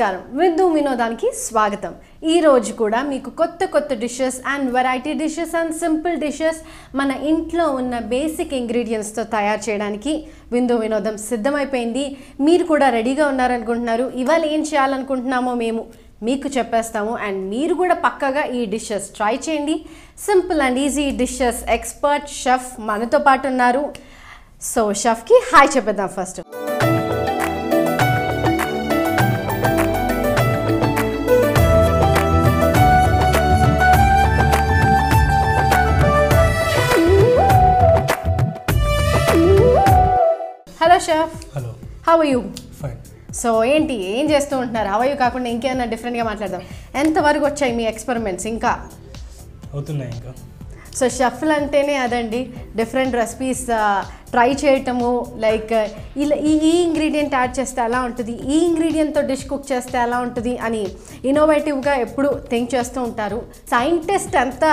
నమస్కారం విందు వినోదానికి స్వాగతం ఈ రోజు కూడా మీకు కొత్త dishes and variety dishes and simple dishes మన ఇంట్లో ఉన్న బేసిక్ ఇంగ్రీడియెంట్స్ తో తయారు చేయడానికి విందు వినోదం సిద్ధమైపోయింది మీరు కూడా రెడీగా ఉన్నారనుకుంటున్నారు ఇవాళ ఏం చేయాలనుకుంటున్నామో మేము మీకు చెప్పేస్తాము అండ్ మీరు కూడా పక్కగా ఈ డిషెస్ ట్రై చేయండి simple and easy dishes expert chef మనతో పాటు ఉన్నారు సో షెఫ్ కి హాయ్ చెప్పేద్దాం first hello chef hello how are you fine so ఏంటి ఏం చేస్తూ ఉంటున్నారు హౌ ఆర్ యూ కాకుండా ఇంకేమైనా డిఫరెంట్గా మాట్లాడదాం ఎంతవరకు వచ్చాయి మీ ఎక్స్పెరిమెంట్స్ ఇంకా అవుతున్నాయి ఇంకా సో షెఫ్లు అంటేనే అదండి డిఫరెంట్ రెసిపీస్ ట్రై చేయటము లైక్ ఇలా ఈ ఇంగ్రీడియంట్ యాడ్ చేస్తే ఎలా ఉంటుంది ఈ ఇంగ్రీడియంట్తో డిష్ కుక్ చేస్తే ఎలా ఉంటుంది అని ఇన్నోవేటివ్గా ఎప్పుడు థింక్ చేస్తూ ఉంటారు సైంటిస్ట్ అంతా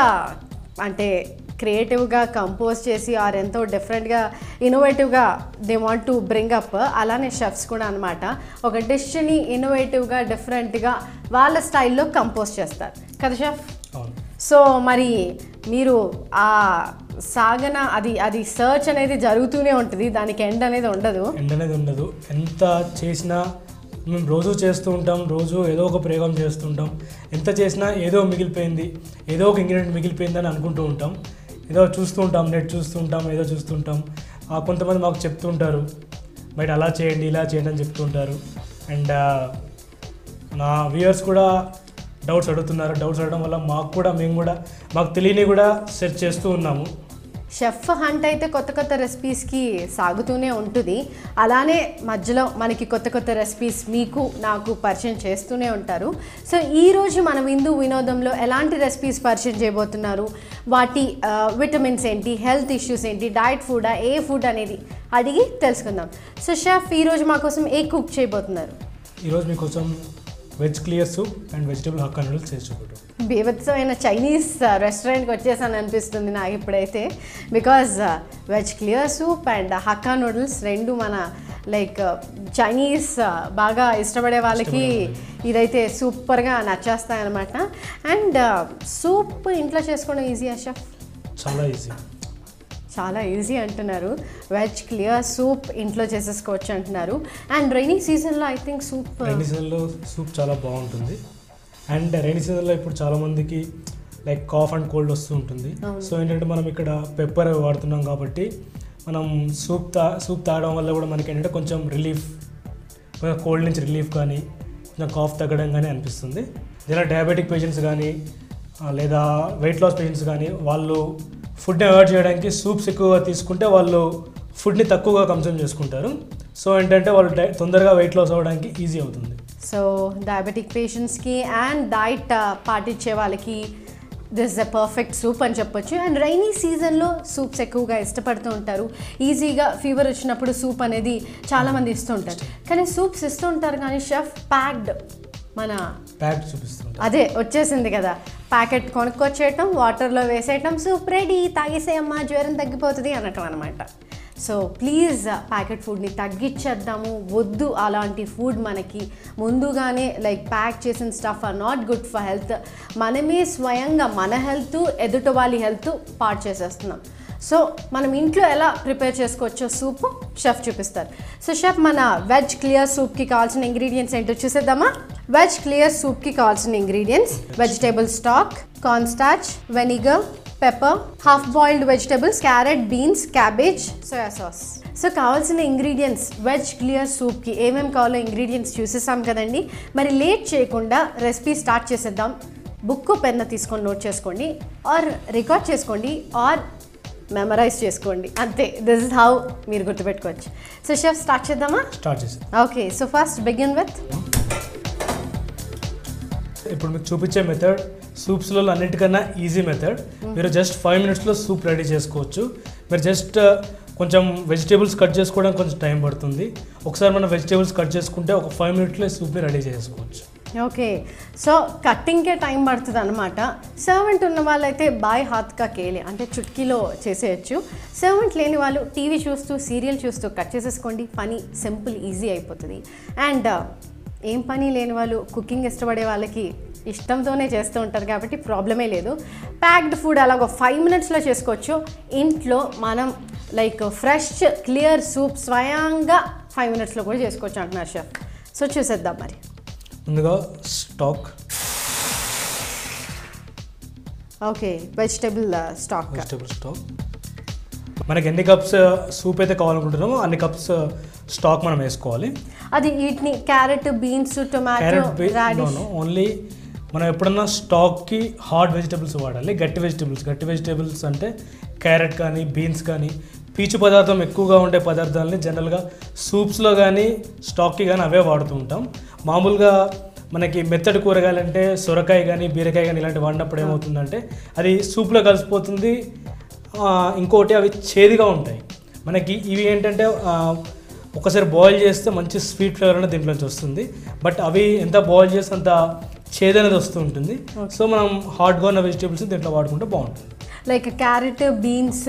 అంటే క్రియేటివ్గా కంపోజ్ చేసి ఆర్ ఎంతో డిఫరెంట్గా ఇన్నోవేటివ్గా they want to bring up అలానే షెఫ్స్ కూడా అనమాట ఒక డిష్ని ఇన్నోవేటివ్గా డిఫరెంట్గా వాళ్ళ స్టైల్లో కంపోజ్ చేస్తారు కదా షెఫ్ సో మరి మీరు ఆ సాగన అది సర్చ్ అనేది జరుగుతూనే ఉంటుంది దానికి ఎండ్ అనేది ఉండదు ఎంత చేసినా మేము రోజు చేస్తూ ఉంటాం రోజు ఏదో ఒక ప్రయోగం చేస్తుంటాం ఎంత చేసినా ఏదో మిగిలిపోయింది ఏదో ఒక ఇంగ్రీడియంట్ మిగిలిపోయిందని అనుకుంటూ ఉంటాం ఏదో చూస్తూ ఉంటాం నెట్ చూస్తుంటాం ఏదో చూస్తుంటాం కొంతమంది మాకు చెప్తూ ఉంటారు బయట అలా చేయండి ఇలా చేయండి అని చెప్తూ ఉంటారు అండ్ నా వ్యూయర్స్ కూడా డౌట్స్ అడుగుతున్నారు డౌట్స్ అడగడం వల్ల మేము కూడా మాకు తెలియని కూడా సెర్చ్ చేస్తూ ఉన్నాము షెఫ్ హంట్ అయితే కొత్త రెసిపీస్కి సాగుతూనే ఉంటుంది అలానే మధ్యలో మనకి కొత్త రెసిపీస్ మీకు నాకు పరిచయం చేస్తూనే ఉంటారు సో ఈరోజు మన విందు వినోదంలో ఎలాంటి రెసిపీస్ పరిచయం చేయబోతున్నారు వాటి విటమిన్స్ ఏంటి హెల్త్ ఇష్యూస్ ఏంటి డైట్ ఫుడా ఏ ఫుడ్ అనేది అడిగి తెలుసుకుందాం సో షెఫ్ ఈరోజు మా కోసం ఏ కుక్ చేయబోతున్నారు ఈరోజు మీకోసం veg clear soup and vegetable hakka noodles చేసి చూపెట్టాం బీభత్సమైన చైనీస్ రెస్టారెంట్కి వచ్చేసాను అనిపిస్తుంది నాకు ఇప్పుడైతే because veg clear soup and hakka noodles రెండు మన లైక్ చైనీస్ బాగా ఇష్టపడే వాళ్ళకి ఇదైతే సూపర్గా నచ్చేస్తాయన్నమాట అండ్ సూప్ ఇంట్లో చేసుకోవడం ఈజీయా షెఫ్ చాలా ఈజీ అంటున్నారు వెజ్ క్లియర్ సూప్ ఇంట్లో చేసేసుకోవచ్చు అంటున్నారు అండ్ రైనీ సీజన్లో ఐ థింక్ సూప్ చాలా బాగుంటుంది అండ్ రైనీ సీజన్లో ఇప్పుడు చాలామందికి లైక్ కాఫ్ అండ్ కోల్డ్ వస్తూ ఉంటుంది సో ఏంటంటే మనం ఇక్కడ పెప్పర్ వాడుతున్నాం కాబట్టి మనం సూప్ తాగడం వల్ల కూడా మనకి ఏంటంటే కొంచెం రిలీఫ్ కోల్డ్ నుంచి రిలీఫ్ కానీ కొంచెం కాఫ్ తగ్గడం కానీ అనిపిస్తుంది ఇలా డయాబెటిక్ పేషెంట్స్ కానీ లేదా వెయిట్ లాస్ పేషెంట్స్ కానీ వాళ్ళు ఫుడ్ని అవాయిడ్ చేయడానికి సూప్స్ ఎక్కువగా తీసుకుంటే వాళ్ళు ఫుడ్ని తక్కువగా కన్జ్యూమ్ చేసుకుంటారు సో ఏంటంటే వాళ్ళు తొందరగా వెయిట్ లాస్ అవ్వడానికి ఈజీ అవుతుంది సో డయాబెటిక్ పేషెంట్స్కి అండ్ డైట్ పాటించే వాళ్ళకి this is a perfect soup అని చెప్పొచ్చు అండ్ రైనీ సీజన్లో సూప్స్ ఎక్కువగా ఇష్టపడుతూ ఉంటారు ఈజీగా ఫీవర్ వచ్చినప్పుడు సూప్ అనేది చాలామంది ఇస్తూ ఉంటారు కానీ సూప్స్ ఇస్తూ ఉంటారు కానీ షెఫ్ ప్యాక్డ్ మన చూపిస్తుంది అదే వచ్చేసింది కదా ప్యాకెట్ కొనుక్కొచ్చేయటం వాటర్లో వేసేయటం సూప్ రెడీ తాగేసేయమ్మా జ్వరం తగ్గిపోతుంది అనటం అనమాట సో ప్లీజ్ ప్యాకెట్ ఫుడ్ని తగ్గించేద్దాము వద్దు అలాంటి ఫుడ్ మనకి ముందుగానే లైక్ ప్యాక్ చేసిన stuff are not good for health మనమే స్వయంగా మన హెల్త్ ఎదుటి వాళ్ళ హెల్త్ పాడు చేసేస్తున్నాం సో మనం ఇంట్లో ఎలా ప్రిపేర్ చేసుకోవచ్చో సూప్ షెఫ్ చూపిస్తారు సో షెఫ్ మన వెజ్ క్లియర్ సూప్కి కావాల్సిన ఇంగ్రీడియంట్స్ ఏంటో చూసేద్దామా వెజ్ క్లియర్ సూప్కి కావాల్సిన ingredients vegetable stock corn starch vinegar pepper half boiled vegetables carrot beans cabbage soya sauce so కావాల్సిన ఇంగ్రీడియంట్స్ వెజ్ క్లియర్ సూప్కి ఏమేమి కావాలో ఇంగ్రీడియంట్స్ చూసేసాం కదండి మరి లేట్ చేయకుండా రెసిపీ స్టార్ట్ చేసేద్దాం బుక్ పెన్ తీసుకొని నోట్ చేసుకోండి ఆర్ రికార్డ్ చేసుకోండి ఆర్ మెమరైజ్ చేసుకోండి అంతే దిస్ ఇస్ హౌ మీరు గుర్తుపెట్టుకోవచ్చు సో షెఫ్ స్టార్ట్ చేద్దామా okay so first begin with ఇప్పుడు మీకు చూపించే మెథడ్ సూప్స్లో అన్నిటికన్నా ఈజీ మెథడ్ మీరు జస్ట్ 5 minutesలో సూప్ రెడీ చేసుకోవచ్చు మీరు జస్ట్ కొంచెం వెజిటేబుల్స్ కట్ చేసుకోవడానికి కొంచెం టైం పడుతుంది ఒకసారి మనం వెజిటేబుల్స్ కట్ చేసుకుంటే ఒక 5 minutesలో సూప్ని రెడీ చేసుకోవచ్చు ఓకే సో కట్టింగ్కే టైం పడుతుంది అనమాట సర్వెంట్ ఉన్న వాళ్ళైతే బాయ్ హాత్కా కేలే అంటే చుట్కీలో చేసేయచ్చు సర్వెంట్ లేని వాళ్ళు టీవీ చూస్తూ సీరియల్ చూస్తూ కట్ చేసేసుకోండి పని సింపుల్ ఈజీ అయిపోతుంది అండ్ ఏం పని లేని వాళ్ళు, కుకింగ్ ఇష్టపడే వాళ్ళకి ఇష్టంతోనే చేస్తూ ఉంటారు కాబట్టి ప్రాబ్లమే లేదు. ప్యాక్డ్ ఫుడ్ అలాగ 5 minutesలో చేసుకోవచ్చు. ఇంట్లో మనం లైక్ ఫ్రెష్ క్లియర్ సూప్ స్వయంగా 5 minutesలో కూడా చేసుకోవచ్చు అంటున్నారు షెఫ్. సో చూసేద్దాం మరి. ముందుగా స్టాక్. Okay, vegetable stock. మనకి ఎన్ని కప్స్ సూప్ అయితే కావాలనుకుంటున్నామో అన్ని కప్స్ స్టాక్ మనం వేసుకోవాలి. అది వీటిని carrot, beans, tomato, radish. Only మనం ఎప్పుడన్నా స్టాక్కి హార్డ్ వెజిటబుల్స్ వాడాలి. గట్టి వెజిటబుల్స్ అంటే క్యారెట్ కానీ బీన్స్ కానీ పీచు పదార్థం ఎక్కువగా ఉండే పదార్థాలని జనరల్గా సూప్స్లో కానీ స్టాక్కి కానీ అవే వాడుతూ ఉంటాం. మామూలుగా మనకి మెత్తడి కూరగాయలు అంటే సొరకాయ కానీ బీరకాయ కానీ ఇలాంటి వాడినప్పుడు ఏమవుతుందంటే అది సూప్లో కలిసిపోతుంది. ఇంకోటి అవి చేదుగా ఉంటాయి. మనకి ఇవి ఏంటంటే ఒకసారి బాయిల్ చేస్తే మంచి స్వీట్ ఫ్లేవర్ అనేది దీంట్లోంచి వస్తుంది. బట్ అవి ఎంత బాయిల్ చేస్తే అంత చేదు అనేది వస్తూ ఉంటుంది. సో మనం హార్డ్గా ఉన్న వెజిటేబుల్స్ దీంట్లో వాడుకుంటే బాగుంటుంది. Like carrot, beans,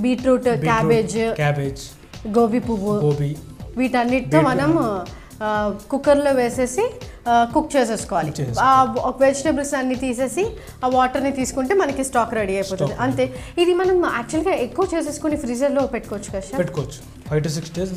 beetroot, cabbage, gobi పువ్వు, వీటన్నిటితో మనం కుక్కర్లో వేసేసి కుక్ చేసేసుకోవాలి. ఆ వెజిటేబుల్స్ అన్ని తీసేసి ఆ వాటర్ని తీసుకుంటే మనకి స్టాక్ రెడీ అయిపోతుంది. అంతే. ఇది మనం యాక్చువల్గా ఎక్కువ చేసేసుకుని ఫ్రీజర్లో పెట్టుకోవచ్చు కదా? పెట్టుకోవచ్చు. 5 to 6 days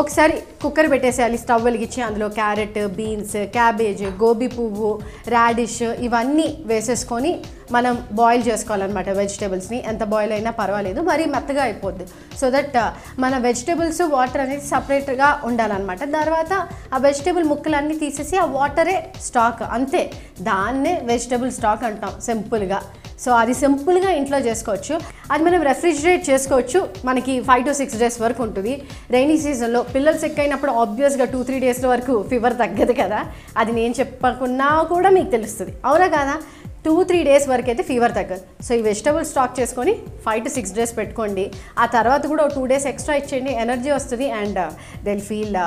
ఒకసారి కుక్కర్ పెట్టేసేయాలి, స్టవ్ వెలిగించి అందులో క్యారెట్, బీన్స్, క్యాబేజ్, గోబీ పువ్వు, రాడిష్ ఇవన్నీ వేసేసుకొని మనం బాయిల్ చేసుకోవాలన్నమాట. వెజిటేబుల్స్ని ఎంత బాయిల్ అయినా పర్వాలేదు, మరీ మెత్తగా అయిపోద్ది. సో దట్ మన వెజిటేబుల్స్ వాటర్ అనేది సపరేట్గా ఉండాలన్నమాట. తర్వాత ఆ వెజిటేబుల్ ముక్కలన్నీ తీసేసి ఆ వాటరే స్టాక్, అంతే. దాన్నే వెజిటేబుల్ స్టాక్ అంటాం సింపుల్గా. సో అది సింపుల్గా ఇంట్లో చేసుకోవచ్చు. అది మనం రెఫ్రిజిరేట్ చేసుకోవచ్చు. మనకి 5 to 6 days వరకు ఉంటుంది. రైనీ సీజన్లో పిల్లలు సిక్ అయినప్పుడు ఆబ్వియస్గా 2-3 days వరకు ఫీవర్ తగ్గదు కదా. అది నేను చెప్పకున్నా కూడా మీకు తెలుస్తుంది, అవునా కదా? 2-3 days వరకు అయితే ఫీవర్ తగ్గదు. సో ఈ వెజిటబుల్ స్టాక్ చేసుకొని 5 to 6 days పెట్టుకోండి. ఆ తర్వాత కూడా 2 days ఎక్స్ట్రా ఇచ్చేయండి, ఎనర్జీ వస్తుంది and Dil feel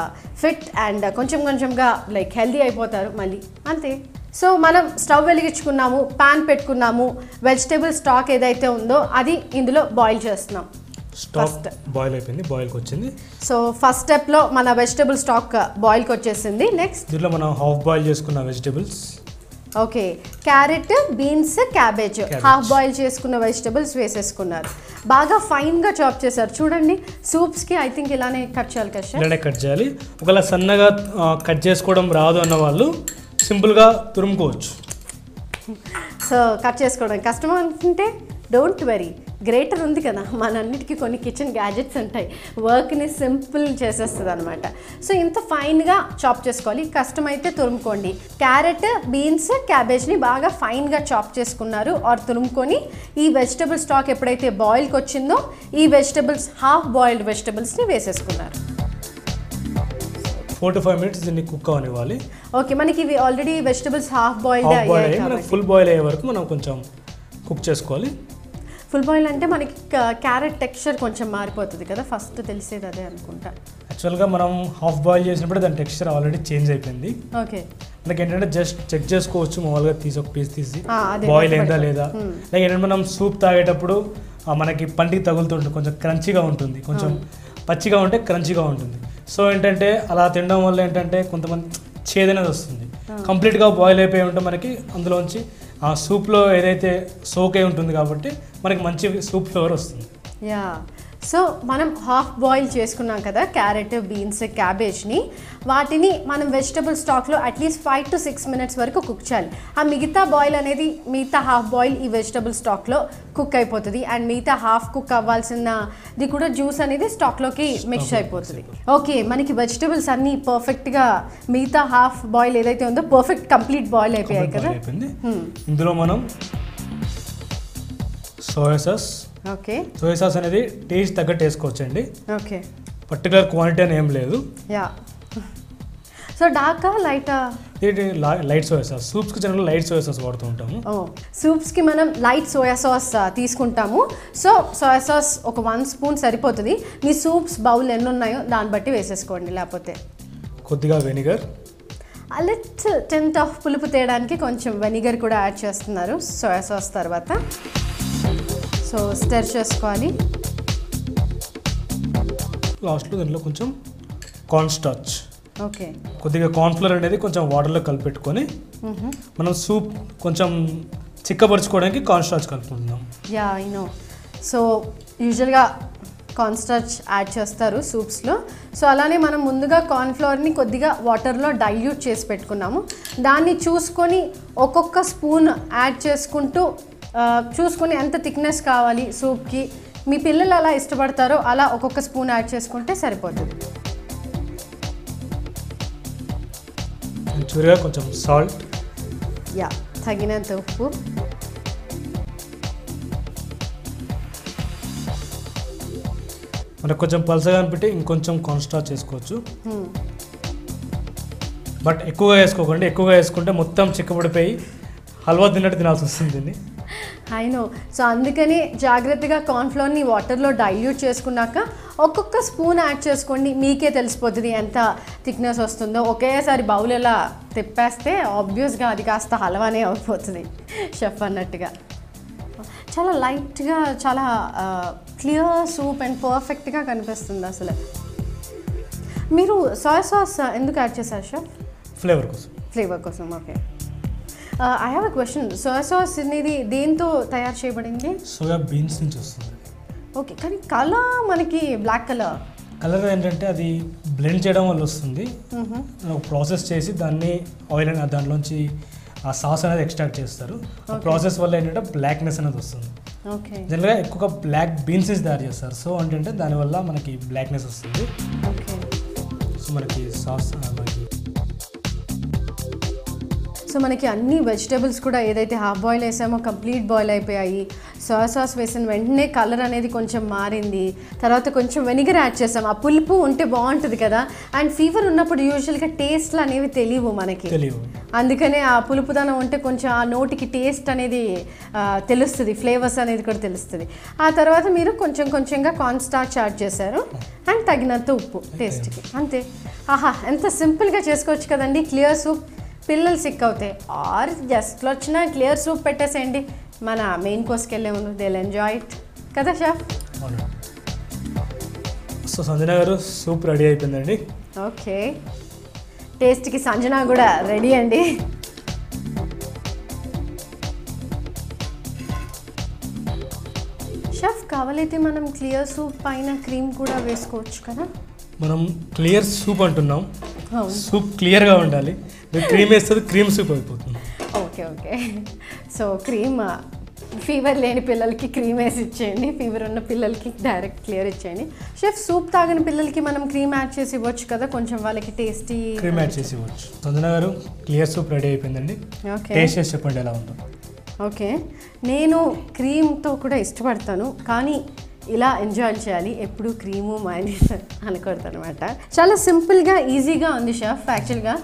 fit and కొంచెంగా లైక్ హెల్దీ అయిపోతారు మళ్ళీ, అంతే. సో మనం స్టవ్ వెలిగించుకున్నాము, పాన్ పెట్టుకున్నాము, వెజిటేబుల్ స్టాక్ ఏదైతే ఉందో అది ఇందులో బాయిల్ చేస్తున్నాం. స్టాక్ బాయిల్ అయిపోయింది, బాయిల్కి వచ్చింది. సో ఫస్ట్ స్టెప్లో మన వెజిటేబుల్ స్టాక్ బాయిల్కి వచ్చేసింది. నెక్స్ట్ దీంట్లో మనం హాఫ్ బాయిల్ చేసుకున్న vegetables. Okay, carrot, beans, cabbage half boil చేసుకున్న వెజిటేబుల్స్ వేసేసుకున్నారు. బాగా ఫైన్గా చాప్ చేశారు చూడండి. సూప్స్కి ఐ థింక్ ఇలానే కట్ చేయాలి కదా? ఇలానే కట్ చేయాలి. ఒకవేళ సన్నగా కట్ చేసుకోవడం రాదు అన్న వాళ్ళు సింపుల్గా తురుముకోవచ్చు. సో కట్ చేసుకోవడం కష్టం అనుకుంటే డోంట్ వరీ, గ్రేటర్ ఉంది కదా, మనంన్నిటికీ కొన్ని కిచెన్ గ్యాజెట్స్ ఉంటాయి, వర్క్ని సింపుల్ చేసేస్తుంది అనమాట. సో ఇంత ఫైన్గా చాప్ చేసుకోవాలి. కష్టమైతే తురుముకోండి. క్యారెట్, బీన్స్, క్యాబేజ్ని బాగా ఫైన్గా చాప్ చేసుకున్నారు ఆర్ తురుముకొని ఈ వెజిటబుల్ స్టాక్ ఎప్పుడైతే బాయిల్కి వచ్చిందో ఈ వెజిటబుల్స్ హాఫ్ బాయిల్డ్ వెజిటబుల్స్ని వేసేసుకున్నారు. 4 to 5 minutes దీన్ని కుక్ అవనివ్వాలి. ఓకే, మనకి ఇవి ఆల్రెడీ వెజిటబుల్స్ హాఫ్ బాయిల్డ్ అయ్యాయి. మనం ఫుల్ బాయిల్ అయ్యే వరకు మనం కొంచెం కుక్ చేసుకోవాలి. ఫుల్ బాయిల్ అంటే మనకి క్యారెట్ టెక్స్చర్ కొంచెం మారిపోతుంది కదా, ఫస్ట్ తెలిసేది అదే అనుకుంటా. యాక్చువల్గా మనం హాఫ్ బాయిల్ చేసినప్పుడు దాని టెక్స్చర్ ఆల్రెడీ చేంజ్ అయిపోయింది. ఓకే, మనకి ఏంటంటే జస్ట్ చెక్ చేసుకోవచ్చు మామూలుగా తీసి ఒక పీస్ తీసి బాయిల్ అయిందా లేదా. లైక్ ఏంటంటే మనం సూప్ తాగేటప్పుడు మనకి పంటికి తగులుతుంటుంది, కొంచెం క్రంచీగా ఉంటుంది, కొంచెం పచ్చిగా ఉంటే క్రంచీగా ఉంటుంది. సో ఏంటంటే అలా తినడం వల్ల ఏంటంటే కొంతమంది చేదనేది వస్తుంది. కంప్లీట్గా బాయిల్ అయిపోయి ఉంటే మనకి అందులోంచి ఆ సూప్లో ఏదైతే సోక్ అయి ఉంటుంది కాబట్టి మనకి మంచి సూప్ ఫ్లేవర్ వస్తుంది. యా, సో మనం హాఫ్ బాయిల్ చేసుకున్నాం కదా క్యారెట్, బీన్స్, క్యాబేజ్ని, వాటిని మనం వెజిటబుల్ స్టాక్లో అట్లీస్ట్ 5 to 6 minutes వరకు కుక్ చేయాలి. ఆ మిగతా బాయిల్ అనేది, మిగతా హాఫ్ బాయిల్ ఈ వెజిటబుల్ స్టాక్లో కుక్ అయిపోతుంది అండ్ మిగతా హాఫ్ కుక్ అవ్వాల్సినది కూడా జ్యూస్ అనేది స్టాక్లోకి మిక్స్ అయిపోతుంది. ఓకే, మనకి వెజిటబుల్స్ అన్నీ పర్ఫెక్ట్గా మిగతా హాఫ్ బాయిల్ ఏదైతే ఉందో పర్ఫెక్ట్ కంప్లీట్ బాయిల్ అయిపోయాయి కదా. ఇందులో మనం soya sauce. Okay, soya sauce అనేది టేస్ట్ తగ్గట్టు వేసుకోవచ్చండి. ఓకే, పర్టికులర్ క్వాంటిటీ అని ఏం లేదు. యా, సో డార్కా లైటా? Light soya sauce. సూప్స్కి జనరల్ లైట్ సోయా సాస్ వాడుతూ ఉంటాము. సూప్స్కి మనం లైట్ సోయా సాస్ తీసుకుంటాము. సో సోయా సాస్ ఒక 1 spoon సరిపోతుంది. మీ సూప్స్ బౌల్ ఎన్ని ఉన్నాయో దాన్ని బట్టి వేసేసుకోండి. లేకపోతే కొద్దిగా వెనిగర్, లిటిల్ టెంట్ ఆఫ్ పులుపు తేయడానికి కొంచెం వెనిగర్ కూడా యాడ్ చేస్తున్నారు సోయా సాస్ తర్వాత. సో స్టర్ చేసుకోవాలి. లాస్ట్లో దీంట్లో కొంచెం కార్న్ స్టార్చ్. ఓకే. కొద్దిగా కార్న్ఫ్లోర్ అనేది కొంచెం వాటర్లో కలిపెట్టుకొని మనం సూప్ కొంచెం చిక్కపరుచుకోవడానికి కార్న్ స్టార్చ్ కలుపుకుంటున్నాం. Ya I know. సో యూజువల్గా కార్న్ స్టార్చ్ యాడ్ చేస్తారు సూప్స్లో. సో అలానే మనం ముందుగా కార్న్ఫ్లోర్ని కొద్దిగా వాటర్లో డైల్యూట్ చేసి పెట్టుకున్నాము. దాన్ని చూసుకొని ఒక్కొక్క స్పూన్ యాడ్ చేసుకుంటూ చూసుకొని ఎంత థిక్నెస్ కావాలి సూప్కి, మీ పిల్లలు అలా ఇష్టపడతారో అలా ఒక్కొక్క స్పూన్ యాడ్ చేసుకుంటే సరిపోతుంది. చివరిగా కొంచెం సాల్ట్. యా, తగినంత ఉప్పు. మనకు కొంచెం పలసగా అనిపెట్టి ఇంకొంచెం కార్న్ స్టార్చ్ చేసుకోవచ్చు. బట్ ఎక్కువగా వేసుకోకండి, ఎక్కువగా వేసుకుంటే మొత్తం చిక్కబడిపోయి హల్వా తిన్నట్టు తినాల్సి వస్తుంది దీన్ని. I know. సో అందుకని జాగ్రత్తగా కార్న్ఫ్లోర్ని వాటర్లో డైల్యూట్ చేసుకున్నాక ఒక్కొక్క స్పూన్ యాడ్ చేసుకోండి. మీకే తెలిసిపోతుంది ఎంత థిక్నెస్ వస్తుందో. ఒకేసారి బౌల్ ఎలా తిప్పేస్తే ఆబ్వియస్గా అది కాస్త హల్వానే అయిపోతుంది షెఫ్ అన్నట్టుగా. చాలా లైట్గా, చాలా క్లియర్ సూప్ అండ్ పర్ఫెక్ట్గా కనిపిస్తుంది అసలు. మీరు సోయా సాస్ ఎందుకు యాడ్ చేశారు షెఫ్? ఫ్లేవర్ కోసం. ఫ్లేవర్ కోసం, okay. I have a question. Soya sauce అనేది దేంతో తయారు చేయబడింది? సోయా బీన్స్ నుంచి వస్తుంది. ఓకే, కానీ కలర్ మనకి బ్లాక్ కలర్. కలర్ ఏంటంటే అది బ్లెండ్ చేయడం వల్ల వస్తుంది. ప్రాసెస్ చేసి దాన్ని ఆయిల్ అనేది దాంట్లోంచి ఆ సాస్ అనేది ఎక్స్ట్రాక్ట్ చేస్తారు. ఆ ప్రాసెస్ వల్ల ఏంటంటే బ్లాక్నెస్ అనేది వస్తుంది. ఓకే. జనరల్గా ఎక్కువగా బ్లాక్ బీన్స్ తయారు చేస్తారు. సో ఏంటంటే దానివల్ల మనకి బ్లాక్నెస్ వస్తుంది. ఓకే. సో మనకి సాస్ మనకి అన్ని వెజిటేబుల్స్ కూడా ఏదైతే హాఫ్ బాయిల్ వేసామో కంప్లీట్ బాయిల్ అయిపోయాయి. సోయా సాస్ వేసిన వెంటనే కలర్ అనేది కొంచెం మారింది. తర్వాత కొంచెం వెనిగర్ యాడ్ చేసాం. ఆ పులుపు ఉంటే బాగుంటుంది కదా. అండ్ ఫీవర్ ఉన్నప్పుడు యూజువల్గా టేస్ట్లు అనేవి తెలియవు మనకి. అందుకనే ఆ పులుపుదనం ఉంటే కొంచెం ఆ నోటికి టేస్ట్ అనేది తెలుస్తుంది, ఫ్లేవర్స్ అనేది కూడా తెలుస్తుంది. ఆ తర్వాత మీరు కొంచెం కొంచెంగా కార్న్ స్టార్చ్ యాడ్ చేశారు అండ్ తగినంత ఉప్పు టేస్ట్కి, అంతే. ఆహా, ఎంత సింపుల్గా చేసుకోవచ్చు కదండి క్లియర్ సూప్. పిల్లలు సిక్ అవుతాయి ఆర్ జస్ట్లో వచ్చిన క్లియర్ సూప్ పెట్టేసేయండి, మన మెయిన్ కోర్స్కి వెళ్ళే ముందు దే విల్ ఎంజాయ్ ఇట్ కదా షెఫ్. సో సంజన గారు సూప్ రెడీ అయిపోయిందండి. ఓకే, టేస్ట్కి సంజన కూడా రెడీ అండి. షెఫ్ కావాలైతే మనం క్లియర్ సూప్ పైన క్రీమ్ కూడా వేసుకోవచ్చు కదా. మనం క్లియర్ సూప్ అంటున్నాం, సూప్ క్లియర్గా ఉండాలి. క్రీమ్ వేస్తుంది, క్రీమ్ సూప్ అయిపోతుంది. Okay okay. So cream fever లేని పిల్లలకి క్రీమ్ వేసి ఇచ్చేయండి, ఫీవర్ ఉన్న పిల్లలకి డైరెక్ట్ క్లియర్ ఇచ్చేయండి. షెఫ్ సూప్ తాగిన పిల్లలకి మనం క్రీమ్ యాడ్ చేసి ఇవ్వచ్చు కదా, కొంచెం వాళ్ళకి టేస్టీ క్రీమ్ యాడ్ చేసి ఇవ్వచ్చు. సంజన గారు క్లియర్ సూప్ రెడీ అయిపోయిందండి. ఓకే, టేస్ట్ చేసి చెప్పండి ఎలా ఉందో. ఓకే, నేను క్రీమ్తో కూడా ఇష్టపడతాను, కానీ ఇలా ఎంజాయ్ చేయాలి, ఎప్పుడు క్రీము మైనస్ అనకూడదు అనమాట. చాలా సింపుల్గా ఈజీగా ఉంది షెఫ్. యాక్చువల్గా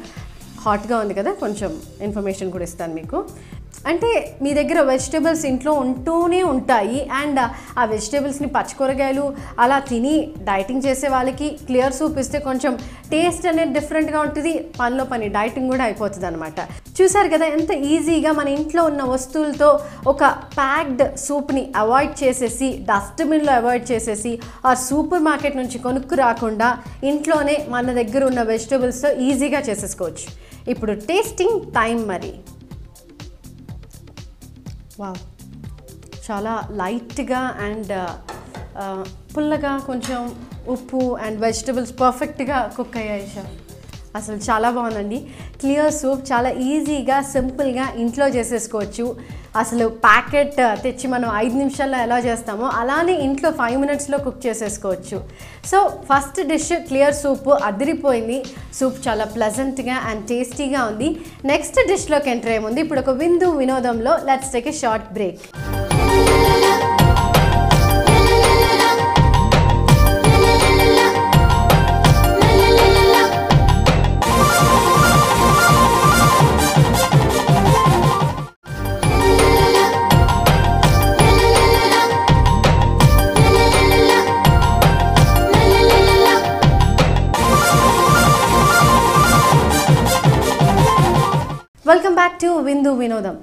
హాట్గా ఉంది కదా, కొంచెం ఇన్ఫర్మేషన్ కూడా ఇస్తాను మీకు. అంటే మీ దగ్గర వెజిటేబుల్స్ ఇంట్లో ఉంటూనే ఉంటాయి అండ్ ఆ వెజిటేబుల్స్ని పచ్చికూరగాయలు అలా తిని డైటింగ్ చేసే వాళ్ళకి క్లియర్ సూప్ ఇస్తే కొంచెం టేస్ట్ అనేది డిఫరెంట్గా ఉంటుంది, పనిలో పని డైటింగ్ కూడా అయిపోతుంది అనమాట. చూసారు కదా ఎంత ఈజీగా మన ఇంట్లో ఉన్న వస్తువులతో ఒక ప్యాక్డ్ సూప్ని అవాయిడ్ చేసేసి, డస్ట్బిన్లో అవాయిడ్ చేసేసి, ఆ సూపర్ మార్కెట్ నుంచి కొనుక్కు రాకుండా ఇంట్లోనే మన దగ్గర ఉన్న వెజిటేబుల్స్తో ఈజీగా చేసేసుకోవచ్చు. ఇప్పుడు టేస్టింగ్ టైం మరి. వావ్, చాలా లైట్గా అండ్ పుల్లగా, కొంచెం ఉప్పు అండ్ వెజిటబుల్స్ పర్ఫెక్ట్గా కుక్ అయ్యాయి షెఫ్. అసలు చాలా బాగుందండి. క్లియర్ సూప్ చాలా ఈజీగా సింపుల్గా ఇంట్లో చేసేసుకోవచ్చు. అసలు ప్యాకెట్ తెచ్చి మనం 5 నిమిషాల్లో ఎలా చేస్తామో అలానే ఇంట్లో 5 మినిట్స్లో కుక్ చేసేసుకోవచ్చు. So first dish clear soup అదిరిపోయింది. సూప్ చాలా ప్లెజెంట్గా అండ్ టేస్టీగా ఉంది. నెక్స్ట్ డిష్లోకి ఎంటర్ అయ్యే ముందు ఇప్పుడు ఒక విందు వినోదంలో let's take a short break. Welcome back to Vindu Vinodam.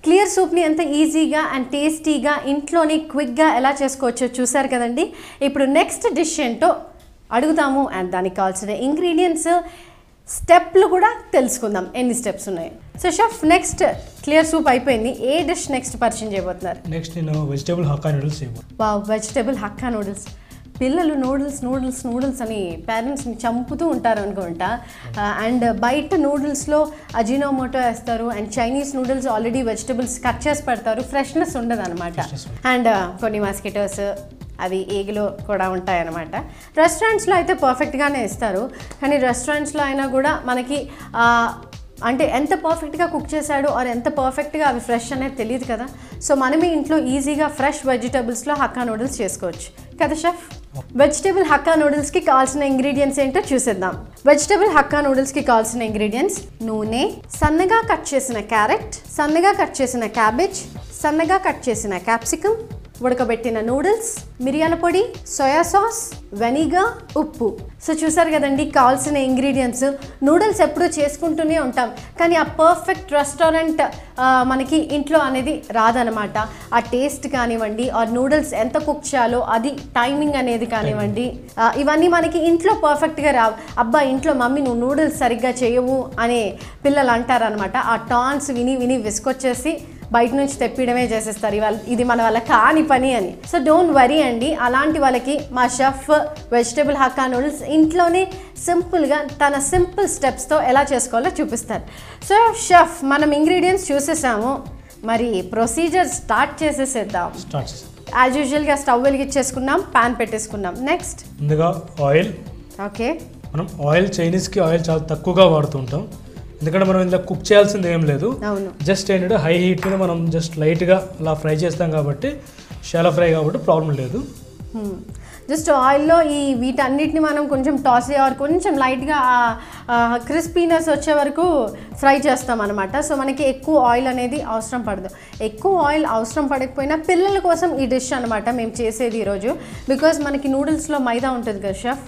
Clear సూప్ని ఎంత ఈజీగా అండ్ టేస్టీగా ఇంట్లోనే క్విక్గా ఎలా చేసుకోవచ్చో చూసారు కదండి. ఇప్పుడు నెక్స్ట్ డిష్ ఏంటో అడుగుతాము అండ్ దానికి కావాల్సిన ఇంగ్రీడియంట్స్ స్టెప్లు కూడా తెలుసుకుందాం, ఎన్ని స్టెప్స్ ఉన్నాయి. So chef, next clear soup అయిపోయింది, ఏ డిష్ నెక్స్ట్ పరిచయం చేయబోతున్నారు? నెక్స్ట్ నేను వెజిటేబుల్ హక్కా నూడిల్స్ చేయబోతున్నాను. Wow, vegetable hakka noodles. పిల్లలు నూడిల్స్ నూడిల్స్ నూడిల్స్ అని పేరెంట్స్ని చంపుతూ ఉంటారు అనుకుంటా. అండ్ బయట నూడిల్స్లో అజినోమోటో వేస్తారు and Chinese noodles already vegetables cut చేసి పెడతారు, ఫ్రెష్నెస్ ఉండదు అనమాట. అండ్ కొన్ని మాస్కిటోస్ అవి ఏగిలో కూడా ఉంటాయన్నమాట. రెస్టారెంట్స్లో అయితే పర్ఫెక్ట్గానే ఇస్తారు, కానీ రెస్టారెంట్స్లో అయినా కూడా మనకి అంటే ఎంత పర్ఫెక్ట్గా కుక్ చేశాడు ఆర్ ఎంత పర్ఫెక్ట్గా అవి ఫ్రెష్ అనేది తెలియదు కదా. సో మనమే ఇంట్లో ఈజీగా ఫ్రెష్ వెజిటబుల్స్లో హక్కా నూడిల్స్ చేసుకోవచ్చు కదా షెఫ్. వెజిటేబుల్ హక్కా నూడిల్స్కి కావాల్సిన ఇంగ్రీడియంట్స్ ఏంటో చూసేద్దాం. వెజిటేబుల్ హక్కా నూడిల్స్కి కావాల్సిన ఇంగ్రీడియంట్స్ నూనె, సన్నగా కట్ చేసిన క్యారెట్, సన్నగా కట్ చేసిన క్యాబేజ్, సన్నగా కట్ చేసిన క్యాప్సికమ్, ఉడకబెట్టిన నూడిల్స్, మిరియాల పొడి, సోయా సాస్, వెనిగర్, ఉప్పు. సో చూసారు కదండి కావాల్సిన ఇంగ్రీడియంట్స్. నూడిల్స్ ఎప్పుడూ చేసుకుంటూనే ఉంటాం, కానీ ఆ పర్ఫెక్ట్ రెస్టారెంట్ మనకి ఇంట్లో అనేది రాదనమాట. ఆ టేస్ట్ కానివ్వండి, ఆ నూడిల్స్ ఎంత కుక్ చేయాలో అది టైమింగ్ అనేది కానివ్వండి, ఇవన్నీ మనకి ఇంట్లో పర్ఫెక్ట్గా రావు. అబ్బా ఇంట్లో మమ్మీ నువ్వు నూడిల్స్ సరిగ్గా చేయవు అనే పిల్లలు అంటారనమాట. ఆ టాన్స్ విని విని విసుకొచ్చేసి బయట నుంచి తెప్పియడమే చేసేస్తారు, ఇవాళ ఇది మన వల్ల కాని పని అని. సో డోంట్ వరీ అండి, అలాంటి వాళ్ళకి మా షెఫ్ వెజిటేబుల్ హక్కా నూడిల్స్ ఇంట్లోనే సింపుల్గా తన సింపుల్ స్టెప్స్తో ఎలా చేసుకోవాలో చూపిస్తారు. సో షెఫ్, మనం ఇంగ్రీడియంట్స్ చూసేసాము, మరి ప్రొసీజర్ స్టార్ట్ చేసేసేద్దాం. యాజ్ యూజువల్గా స్టవ్ వెలిగించేసుకున్నాం, ప్యాన్ పెట్టేసుకున్నాం. నెక్స్ట్ ముందుగా ఆయిల్. ఓకే, మనం ఆయిల్ చైనీస్కి ఆయిల్ చాలా తక్కువగా వాడుతుంటాం, ఎందుకంటే మనం ఇందులో కుక్ చేయాల్సింది ఏం లేదు. జస్ట్ ఏంటంటే హై హీట్ మీద మనం జస్ట్ లైట్గా అలా ఫ్రై చేస్తాం కాబట్టి షాలో ఫ్రై కాబట్టి ప్రాబ్లం లేదు. జస్ట్ ఆయిల్లో ఈ వీటన్నిటిని మనం కొంచెం టాస్ అయ్యేవారు కొంచెం లైట్గా క్రిస్పీనెస్ వచ్చే వరకు ఫ్రై చేస్తాం అనమాట. సో మనకి ఎక్కువ ఆయిల్ అనేది అవసరం పడదు. ఎక్కువ ఆయిల్ అవసరం పడకపోయినా పిల్లల కోసం ఈ డిష్ అనమాట మేము చేసేది ఈరోజు. బికాజ్ మనకి నూడిల్స్లో మైదా ఉంటుంది కదా chef,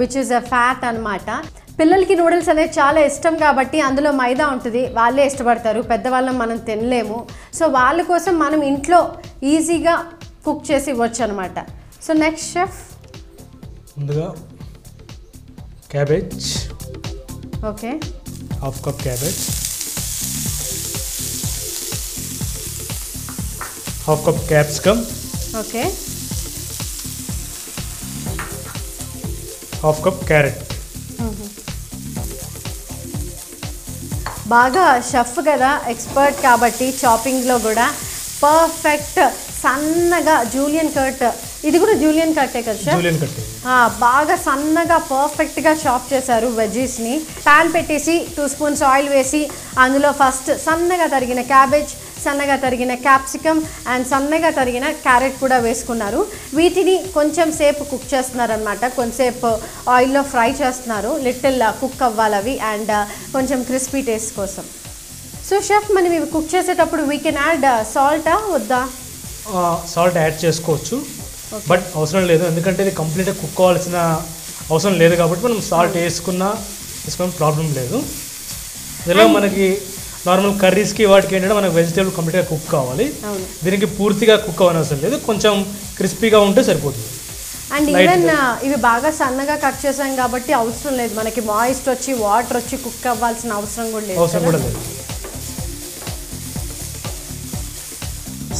which is a fat అనమాట. పిల్లలకి నూడిల్స్ అనేది చాలా ఇష్టం కాబట్టి అందులో మైదా ఉంటుంది, వాళ్ళే ఇష్టపడతారు, పెద్దవాళ్ళం మనం తినలేము. సో వాళ్ళ కోసం మనం ఇంట్లో ఈజీగా కుక్ చేసి ఇవ్వచ్చు అనమాట. సో నెక్స్ట్ షెఫ్, ముందుగా cabbage. Okay, half cup cabbage, half cup capsicum, okay, half cup carrot. బాగా షెఫ్ కదా, ఎక్స్పర్ట్ కాబట్టి చాపింగ్లో కూడా పర్ఫెక్ట్ సన్నగా జూలియన్ కట్, ఇది కూడా జూలియన్ కట్టే కదా షెఫ్, జూలియన్ కట్. బాగా సన్నగా పర్ఫెక్ట్గా చాప్ చేశారు వెజ్జీస్ని. ప్యాన్ పెట్టేసి 2 స్పూన్స్ ఆయిల్ వేసి అందులో ఫస్ట్ సన్నగా తరిగిన క్యాబేజ్, సన్నగా తరిగిన క్యాప్సికమ్ అండ్ సన్నగా తరిగిన క్యారెట్ కూడా వేసుకున్నారు. వీటిని కొంచెం సేపు కుక్ చేస్తున్నారనమాట, కొంచెంసేపు ఆయిల్లో ఫ్రై చేస్తున్నారు, లిటిల్ కుక్ అవ్వాలి అవి అండ్ కొంచెం క్రిస్పీ టేస్ట్ కోసం. సో షెఫ్, మనం ఇవి కుక్ చేసేటప్పుడు వీ కెన్ యాడ్ సాల్టా వద్దా? సాల్ట్ యాడ్ చేసుకోవచ్చు, బట్ అవసరం లేదు, ఎందుకంటే ఇది కంప్లీట్గా కుక్ అవ్వాల్సిన అవసరం లేదు కాబట్టి మనం సాల్ట్ వేసుకున్న ప్రాబ్లం లేదు. ఇందులో మనకి నార్మల్ కర్రీస్కి వాటికి ఏంటంటే మనకు వెజిటేబుల్ కంప్లీట్గా కుక్ కావాలి, దీనికి పూర్తిగా కుక్ అవ్వని అవసరం లేదు, కొంచెం క్రిస్పీగా ఉంటే సరిపోతుంది. అండ్ ఈవెన్ ఇవి బాగా సన్నగా కట్ చేసాం కాబట్టి అవసరం లేదు, మనకి మాయిస్ట్ వచ్చి వాటర్ వచ్చి కుక్ అవ్వాల్సిన అవసరం కూడా లేదు.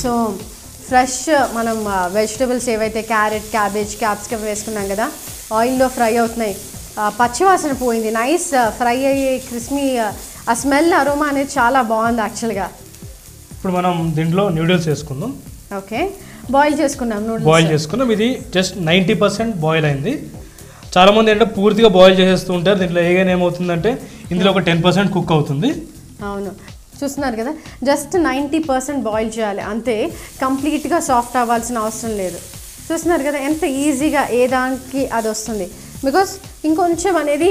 సో ఫ్రెష్ మనం వెజిటబుల్స్ ఏవైతే క్యారెట్, క్యాబేజ్, క్యాప్సికమ్ వేసుకున్నాం కదా, ఆయిల్లో ఫ్రై అవుతున్నాయి, పచ్చివాసన పోయింది, నైస్ ఫ్రై అయ్యి క్రిస్పీ, ఆ స్మెల్ అరోమా అనేది చాలా బాగుంది యాక్చువల్గా. ఇప్పుడు మనం దీంట్లో నూడిల్స్ వేసుకుందాం. ఓకే, బాయిల్ చేసుకున్నాం నూడిల్స్, బాయిల్ చేసుకున్నాం, ఇది జస్ట్ 90% బాయిల్ అయింది. చాలామంది ఏంటంటే పూర్తిగా బాయిల్ చేసేస్తూ ఉంటారు, దీంట్లో ఏదైనా ఏమవుతుందంటే ఇందులో ఒక 10% కుక్ అవుతుంది. అవును, చూస్తున్నారు కదా, జస్ట్ 90% బాయిల్ చేయాలి అంతే, కంప్లీట్గా సాఫ్ట్ అవ్వాల్సిన అవసరం లేదు. చూస్తున్నారు కదా ఎంత ఈజీగా ఏ దానికి అది వస్తుంది. బికాస్ ఇంకొంచెం అనేది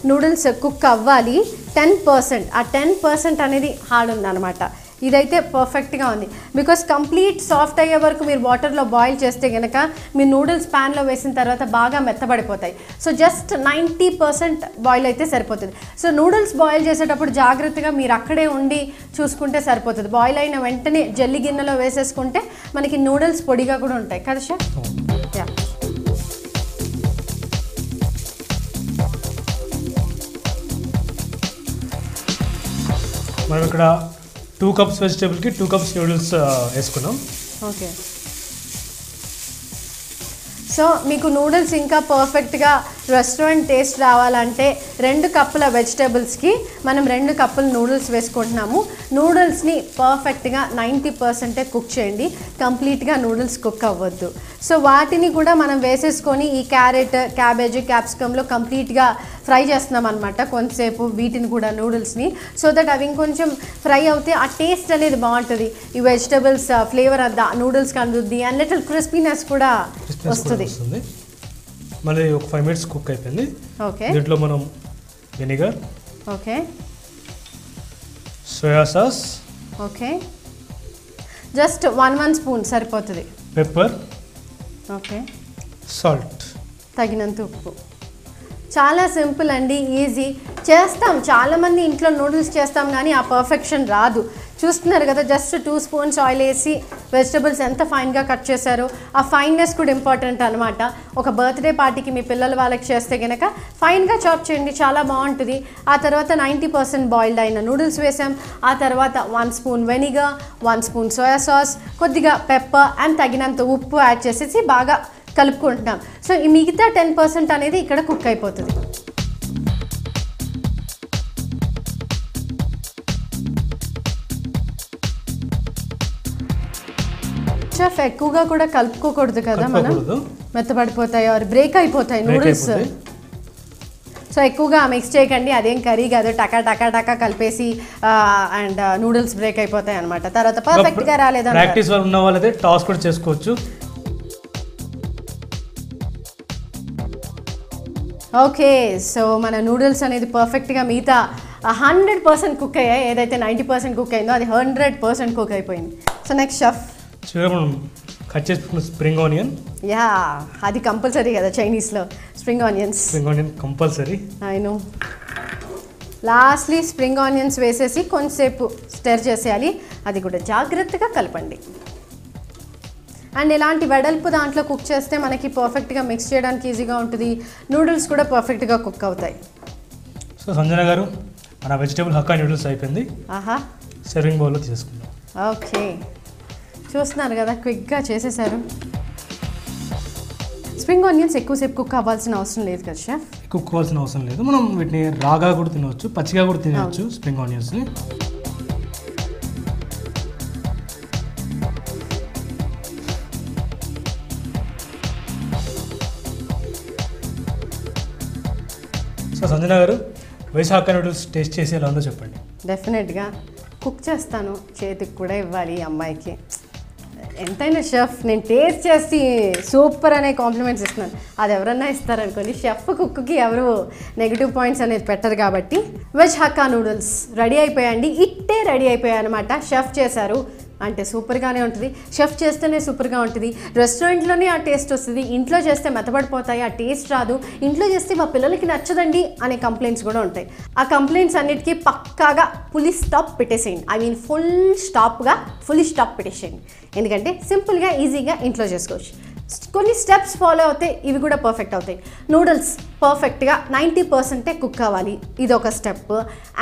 నూడిల్స్ కుక్ అవ్వాలి 10%, ఆ 10% అనేది హార్డ్ ఉందన్నమాట. ఇదైతే పర్ఫెక్ట్గా ఉంది బికాస్ కంప్లీట్ సాఫ్ట్ అయ్యే వరకు మీరు వాటర్లో బాయిల్ చేస్తే కనుక మీ నూడిల్స్ ప్యాన్లో వేసిన తర్వాత బాగా మెత్తబడిపోతాయి. సో జస్ట్ 90% బాయిల్ అయితే సరిపోతుంది. సో నూడిల్స్ బాయిల్ చేసేటప్పుడు జాగ్రత్తగా మీరు అక్కడే ఉండి చూసుకుంటే సరిపోతుంది. బాయిల్ అయిన వెంటనే జల్లి గిన్నెలో వేసేసుకుంటే మనకి నూడిల్స్ పొడిగా కూడా ఉంటాయి కదా షెఫ్. యా మనం ఇక్కడ 2 cups వెజిటేబుల్కి 2 cups నూడిల్స్ వేసుకున్నాం. ఓకే. సో మీకు నూడిల్స్ ఇంకా పర్ఫెక్ట్గా రెస్టారెంట్ టేస్ట్ రావాలంటే 2 కప్పుల వెజిటేబుల్స్కి మనం 2 కప్పుల నూడిల్స్ వేసుకుంటున్నాము. నూడిల్స్ని పర్ఫెక్ట్గా 90% కుక్ చేయండి, కంప్లీట్గా నూడిల్స్ కుక్ అవ్వద్దు. సో వాటిని కూడా మనం వేసేసుకొని ఈ క్యారెట్, క్యాబేజీ, క్యాప్సికమ్లో కంప్లీట్గా ఫ్రై చేస్తున్నాం అనమాట కొంతసేపు వీటిని కూడా నూడిల్స్ని. సో దట్ అవి ఇంకొంచెం ఫ్రై అవుతే ఆ టేస్ట్ అనేది బాగుంటుంది. ఈ వెజిటేబుల్స్ ఫ్లేవర్ అంతా నూడిల్స్కి అందుద్ది అండ్ లిటిల్ క్రిస్పీనెస్ కూడా వస్తుంది. మళ్ళీ ఒక 5 minutes కుక్ అయిపోయింది. ఓకే. దీంట్లో మనం vinegar, okay, soya sauce, okay, just 1 spoon సరిపోతుంది, పెప్పర్, ఓకే, సాల్ట్, తగినంత ఉప్పు. చాలా సింపుల్ అండి, ఈజీ. చేస్తాం చాలామంది ఇంట్లో నూడిల్స్ చేస్తాం కానీ ఆ పర్ఫెక్షన్ రాదు. చూస్తున్నారు కదా, జస్ట్ 2 స్పూన్స్ ఆయిల్ వేసి వెజిటబుల్స్ ఎంత ఫైన్గా కట్ చేశారో. ఆ ఫైన్నెస్ కూడా ఇంపార్టెంట్ అనమాట. ఒక బర్త్డే పార్టీకి మీ పిల్లల వాళ్ళకి చేస్తే కనుక ఫైన్గా చాప్ చేయండి, చాలా బాగుంటుంది. ఆ తర్వాత 90% బాయిల్డ్ అయిన నూడిల్స్ వేసాం. ఆ తర్వాత 1 spoon vinegar, 1 spoon soya sauce, కొద్దిగా పెప్పర్ అండ్ తగినంత ఉప్పు యాడ్ చేసేసి బాగా కలుపుకుంటున్నాం. సో ఈ మిగతా 10% అనేది ఇక్కడ కుక్ అయిపోతుంది. షెఫ్ ఎక్కువగా కూడా కలుపుకోకూడదు కదా, మనం మెత్తపడిపోతాయి ఆర్ బ్రేక్ అయిపోతాయి నూడిల్స్. సో ఎక్కువగా మిక్స్ చేయకండి, అదేం కర్రీ కాదు. టకా టకా టకా కలిపేసి అండ్ నూడిల్స్ బ్రేక్ అయిపోతాయి అనమాట. తర్వాత పర్ఫెక్ట్గా రాలేదా ప్రాక్టీస్ ఉన్న వాళ్ళైతే టాస్ కూడా చేసుకోవచ్చు. ఓకే. సో మన నూడిల్స్ అనేది పర్ఫెక్ట్గా మిగతా 100% కుక్ అయ్యాయి. ఏదైతే 90% కుక్ అయిందో అది 100% కుక్ అయిపోయింది. సో నెక్స్ట్ షెఫ్ మనం కట్ చేసుకున్న స్ప్రింగ్ ఆనియన్. యా, అది కంపల్సరీ కదా చైనీస్లో spring onions. Spring onion compulsory. అయిను. లాస్ట్లీ స్ప్రింగ్ ఆనియన్స్ వేసేసి కొంచెంసేపు స్టర్ చేసేయాలి. అది కూడా జాగ్రత్తగా కలపండి. అండ్ ఇలాంటి వెడల్పు దాంట్లో కుక్ చేస్తే మనకి పర్ఫెక్ట్గా మిక్స్ చేయడానికి ఈజీగా ఉంటుంది. నూడిల్స్ కూడా పర్ఫెక్ట్గా కుక్ అవుతాయి. సో సంజన గారు, మన వెజిటేబుల్ హక్కా నూడిల్స్ అయిపోయింది. ఆహా, సర్వింగ్ బౌల్లో తీసుకుందాం. ఓకే. చూస్తున్నారు కదా, క్విక్గా చేసేసారు. స్ప్రింగ్ ఆనియన్స్ ఎక్కువసేపు కుక్ అవ్వాల్సిన అవసరం లేదు కదా షెఫ్? కుక్ అవ్వాల్సిన అవసరం లేదు. మనం వీటిని రాగా కూడా తినవచ్చు, పచ్చిగా కూడా తినవచ్చు స్ప్రింగ్ ఆనియన్స్ని. సో సంజన గారు, వెజ్ హక్కా నూడిల్స్ టేస్ట్ చేసి ఎలా ఉందో చెప్పండి. డెఫినెట్గా కుక్ చేస్తాను, చేతికి కూడా ఇవ్వాలి ఈ అమ్మాయికి. ఎంతైనా షెఫ్ నేను టేస్ట్ చేసి సూపర్ అనే కాంప్లిమెంట్స్ ఇస్తున్నాను. అది ఎవరన్నా ఇస్తారనుకోండి, షెఫ్ కుక్కి ఎవరు నెగిటివ్ పాయింట్స్ అనేది పెట్టరు. కాబట్టి వెజ్ హక్కా నూడిల్స్ రెడీ అయిపోయాయండి. ఇట్టే రెడీ అయిపోయాయి అనమాట. షెఫ్ చేశారు అంటే సూపర్గానే ఉంటుంది. షెఫ్ చేస్తేనే సూపర్గా ఉంటుంది. రెస్టారెంట్లోనే ఆ టేస్ట్ వస్తుంది. ఇంట్లో చేస్తే మెత్తబడిపోతాయి, ఆ టేస్ట్ రాదు. ఇంట్లో చేస్తే మా పిల్లలకి నచ్చదండి అనే కంప్లైంట్స్ కూడా ఉంటాయి. ఆ కంప్లైంట్స్ అన్నిటికీ పక్కాగా ఫుల్ స్టాప్ పెట్టేసేయండి. ఐ మీన్ ఫుల్ స్టాప్ పెట్టేసేయండి. ఎందుకంటే సింపుల్గా ఈజీగా ఇంట్లో చేసుకోవచ్చు. కొన్ని స్టెప్స్ ఫాలో అవుతే ఇవి కూడా పర్ఫెక్ట్ అవుతాయి. నూడిల్స్ పర్ఫెక్ట్గా 90% కుక్ అవ్వాలి, ఇది ఒక స్టెప్.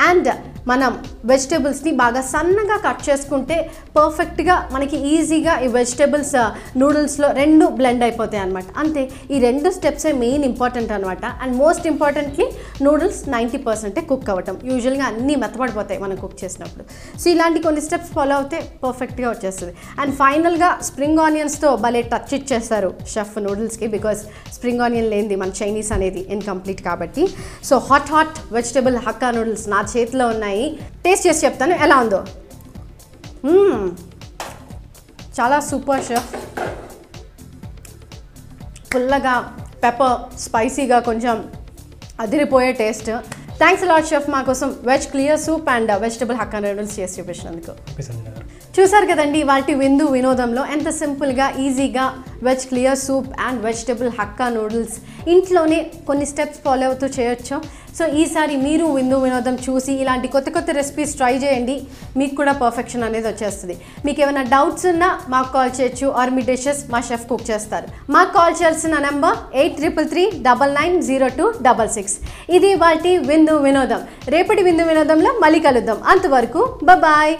అండ్ మనం వెజిటేబుల్స్ని బాగా సన్నగా కట్ చేసుకుంటే పర్ఫెక్ట్గా మనకి ఈజీగా ఈ వెజిటేబుల్స్ నూడిల్స్లో 2 బ్లెండ్ అయిపోతాయి అనమాట. అంతే, ఈ 2 స్టెప్సే మెయిన్ ఇంపార్టెంట్ అనమాట. And most importantly noodles 90% cook అవ్వటం. యూజువల్గా అన్నీ మెత్తబడిపోతాయి మనం కుక్ చేసినప్పుడు. సో ఇలాంటి కొన్ని స్టెప్స్ ఫాలో అవుతే పర్ఫెక్ట్గా వచ్చేస్తుంది. అండ్ ఫైనల్గా స్ప్రింగ్ ఆనియన్స్తో భలే టచ్ ఇచ్చేస్తారు షెఫ్ నూడిల్స్కి. బికాస్ స్ప్రింగ్ ఆనియన్ లేనిది మన చైనీస్ అనేది ఇన్కంప్లీట్ కాబట్టి. So hot vegetable hakka noodles నా చేతిలో ఉన్నాయి. టేస్ట్ చేసి చెప్తాను ఎలా ఉందో. చాలా సూపర్ షెఫ్. పుల్లగా, పెప్పర్, స్పైసీగా, కొంచెం అదిరిపోయే టేస్ట్. థ్యాంక్స్ అలాట్ షెఫ్ మా కోసం veg clear soup and vegetable hakka noodles చేసి చూపించినందుకు. చూసారు కదండి వాటి విందు వినోదంలో ఎంత సింపుల్గా ఈజీగా veg clear soup and vegetable hakka noodles ఇంట్లోనే కొన్ని స్టెప్స్ ఫాలో అవుతూ చేయొచ్చు. సో ఈసారి మీరు విందు వినోదం చూసి ఇలాంటి కొత్త కొత్త రెసిపీస్ ట్రై చేయండి, మీకు కూడా పర్ఫెక్షన్ అనేది వచ్చేస్తుంది. మీకు ఏమైనా డౌట్స్ ఉన్నా మాకు కాల్ చేయొచ్చు, ఆర్ మీ డిషెస్ మా షెఫ్ కుక్ చేస్తారు. మాకు కాల్ చేయాల్సిన నెంబర్ 8333990266. ఇది వాటి విందు వినోదం. రేపటి విందు వినోదంలో మళ్ళీ కలుద్దాం. అంతవరకు బాయ్.